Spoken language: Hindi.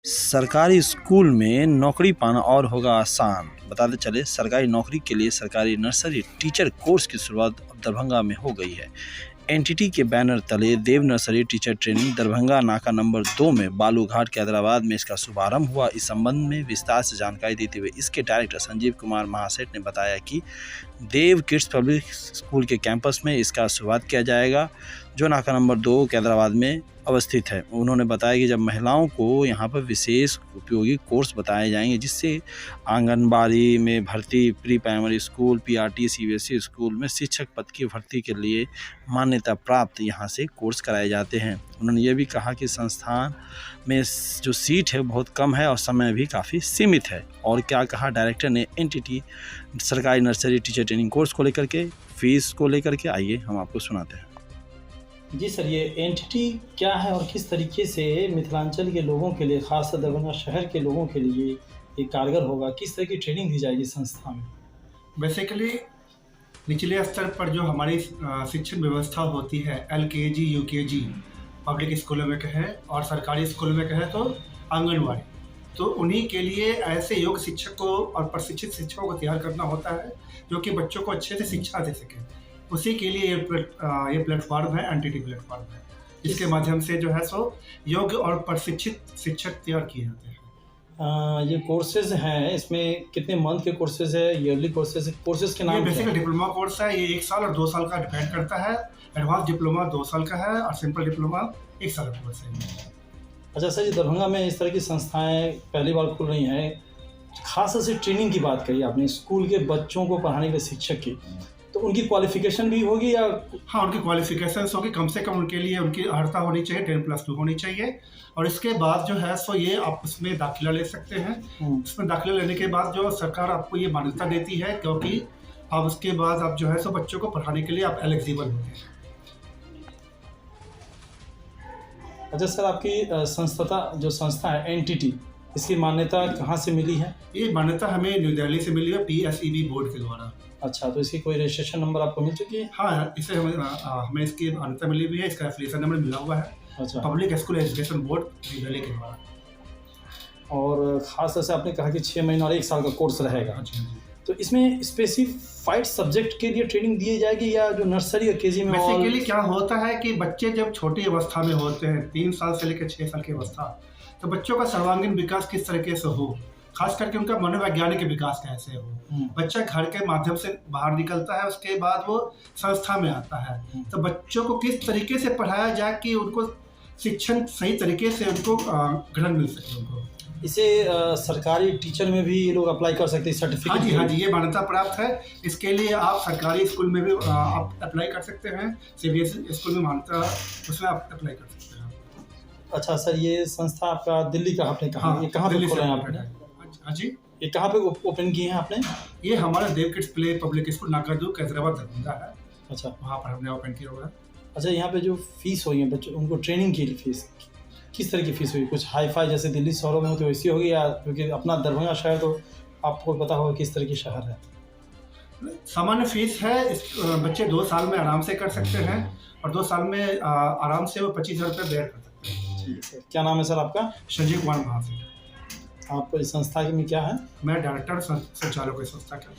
सरकारी स्कूल में नौकरी पाना और होगा आसान। बताते चले, सरकारी नौकरी के लिए सरकारी नर्सरी टीचर कोर्स की शुरुआत अब दरभंगा में हो गई है। एनटीटी के बैनर तले देव नर्सरी टीचर ट्रेनिंग दरभंगा नाका नंबर 2 में बालूघाट के हैदराबाद में इसका शुभारंभ हुआ। इस संबंध में विस्तार से जानकारी देते हुए इसके डायरेक्टर संजीव कुमार महासेठ ने बताया कि देव किड्स पब्लिक स्कूल के कैंपस में इसका शुरुआत किया जाएगा, जो नाका नंबर 2 के हैदराबाद में अवस्थित है। उन्होंने बताया कि जब महिलाओं को यहाँ पर विशेष उपयोगी कोर्स बताए जाएंगे, जिससे आंगनबाड़ी में भर्ती, pre primary school, PRT, CBSE school में शिक्षक पद की भर्ती के लिए मान्यता प्राप्त यहाँ से कोर्स कराए जाते हैं। उन्होंने ये भी कहा कि संस्थान में जो सीट है बहुत कम है और समय भी काफ़ी सीमित है। और क्या कहा डायरेक्टर ने एनटीटी सरकारी नर्सरी टीचर ट्रेनिंग कोर्स को लेकर के, फीस को लेकर के, आइए हम आपको सुनाते हैं। जी सर, ये एनटीटी क्या है और किस तरीके से मिथिलांचल के लोगों के लिए, खासकर दरभंगा शहर के लोगों के लिए ये कारगर होगा? किस तरह की ट्रेनिंग दी जाएगी संस्था में? बेसिकली निचले स्तर पर जो हमारी शिक्षण व्यवस्था होती है, एलकेजी, यूकेजी पब्लिक स्कूलों में कहें और सरकारी स्कूलों में कहें तो आंगनवाड़ी, तो उन्हीं के लिए ऐसे योग्य शिक्षकों और प्रशिक्षित शिक्षकों को तैयार करना होता है जो कि बच्चों को अच्छे से शिक्षा दे सकें। उसी के लिए ये प्लेटफॉर्म है, एनटीटी प्लेटफॉर्म है, जिसके माध्यम से जो है सो योग्य और प्रशिक्षित शिक्षक तैयार किए जाते हैं। ये कोर्सेज हैं, इसमें कितने मंथ के कोर्सेज है, ईयरली कोर्सेज है? कोर्सेज के नाम? ये बेसिकली डिप्लोमा कोर्स है। ये 1 साल और 2 साल का डिपेंड करता है। एडवांस डिप्लोमा 2 साल का है और सिंपल डिप्लोमा 1 साल का कोर्स है। अच्छा सर, ये दरभंगा में इस तरह की संस्थाएं पहली बार खुल रही हैं। खास से ट्रेनिंग की बात कही आपने, स्कूल के बच्चों को पढ़ाने के शिक्षक की, तो उनकी क्वालिफिकेशन भी होगी या? हाँ, उनकी क्वालिफिकेशंस होगी। कम से कम उनके लिए उनकी अर्हता होनी चाहिए, 10+2 होनी चाहिए। और इसके बाद जो है सो ये आप उसमें दाखिला ले सकते हैं। उसमें दाखिला लेने के बाद जो सरकार आपको ये मान्यता देती है, क्योंकि आप उसके बाद आप जो है सो बच्चों को पढ़ाने के लिए आप एलिजिबल होते हैं। अच्छा सर, आपकी जो संस्था है एनटीटी, इसकी मान्यता कहाँ से मिली है? ये मान्यता हमें न्यू दिल्ली से मिली है, PSEB बोर्ड के द्वारा। अच्छा, तो इसकी कोई रजिस्ट्रेशन नंबर आपको मिल चुकी है? हाँ, इसे हमें इसकी मान्यता मिली भी है, इसका एफिलिएशन नंबर मिला हुआ है। अच्छा, public school education board new Delhi के द्वारा। और खास तौर से आपने कहा कि 6 महीना और 1 साल का कोर्स रहेगा। अच्छा, तो इसमें स्पेसिफाइड सब्जेक्ट के लिए ट्रेनिंग दी जाएगी या जो नर्सरी और केजी में? बेसिकली क्या होता है कि बच्चे जब छोटी अवस्था में होते हैं, 3 साल से लेकर 6 साल की अवस्था, तो बच्चों का सर्वांगीण विकास किस तरीके से हो, खास करके उनका मनोवैज्ञानिक विकास कैसे हो। बच्चा घर के माध्यम से बाहर निकलता है, उसके बाद वो संस्था में आता है, तो बच्चों को किस तरीके से पढ़ाया जाए कि उनको शिक्षण सही तरीके से उनको ग्रहण मिल सके उनको। इसे सरकारी टीचर में भी लोग अप्लाई कर सकते हैं सर्टिफिकेट? हाँ जी, ये मान्यता प्राप्त है। इसके लिए आप सरकारी स्कूल में भी आप अप्लाई कर सकते हैं, सीबीएसई स्कूल में मान्यता, उसमें आप अप्लाई कर सकते हैं। अच्छा सर, ये संस्था आपका दिल्ली का आपने कहा? हाँ, ये कहाँ पे खोला है आपने? हाँ जी, ये कहाँ पे ओपन किए हैं आपने? ये हमारा देव किड्स प्ले पब्लिक स्कूल नाका 2 हैदराबाद दरभंगा है। अच्छा, वहाँ पर हमने ओपन किया हुआ है। अच्छा, यहाँ पे जो फीस हुई है बच्चों उनको ट्रेनिंग की फीस किस तरह की फीस हुई? कुछ हाई फाई जैसे दिल्ली शहरों में हो तो वैसी होगी, या क्योंकि अपना दरभंगा शहर तो आपको पता होगा किस तरह की शहर है? सामान्य फीस है। बच्चे 2 साल में आराम से कर सकते हैं और 2 साल में आराम से वो 25,000 रुपये बेयर कर सकते हैं। ठीक है, क्या नाम है सर आपका? संजीव कुमार महासेठ। आप इस संस्था में क्या है? मैं डायरेक्टर संचालक इस संस्था का।